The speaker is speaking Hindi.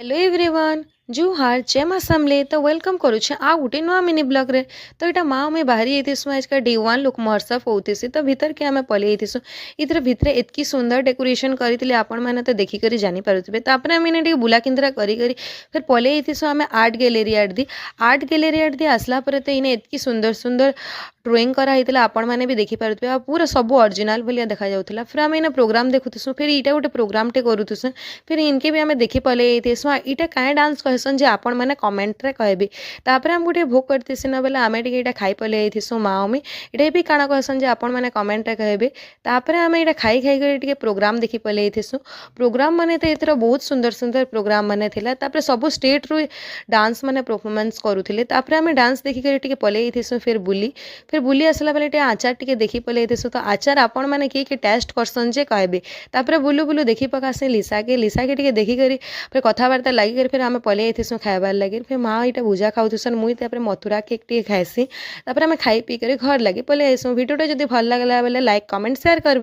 हेलो एवरीवन जुहार जय माँ समले तो वेलकम करुँ आ गोटे नुआ मिनी ब्लॉग रे तो यहाँ माँ आम बाहरी जाइसु आज का डे वन लुक महोत्सव होती तो भीतर के आम पलि जाइसु इधर भितर एतकी सुंदर डेकोरेशन करते आपण मैंने तो देखिक जानीपारे तापर आम बुला किंद्रा करी फिर पलि जाइसु आम आर्ट गैलेरी आर्ट दी आसला तो इन्हें एतकी सुंदर सुंदर ड्रॉइंग कराई आपण मैंने भी देखिपारे आ पूरा सब ओरिजिनल भाया देखा जाऊला फिर आम इन्हें प्रोग्राम देखुसु फिर यहाँ गोटे प्रोग्राम टे करूँ फिर इनके भी आम देखी पलि जाइसु यहाँ कहीं डांस कहसन जे आपण मैंने कमेंट रे कहबे तापर हम गोटे भोग करते ना बेले आम टे खाई पलि जाइसु माओमी ये भी काण कहसन जे आपण मैंने कमेंट रे कहबे तापर आम यहाँ खाई खाई प्रोग्राम देखी पलि जाइसु प्रोग्राम माने तो ये बहुत सुंदर सुंदर प्रोग्राम माने थिला तापर सब स्टेट रू डांस माने परफॉर्मेंस करूथिले तापर आम डांस देखिक पलि जाइसु फिर बुली आसला बेले आचार टे देखी पलि जाइसु तो आचार आपण मैंने किए टेस्ट करसन जे कहबे तापर बुलू बुलू देखी पकासे लिसा के टे देखिक फिर कथबार्ता लगी फिर आम पलि जाइसु खाइबार लगे फिर माँ यहाँ भुजा खाऊन मुझे मथुरा केक टे खाइसी तापर आम खाई पी कर घर लगे पलि आइसु भिडियोटा जब भल लगला बेले लाइक कमेंट शेयर कर।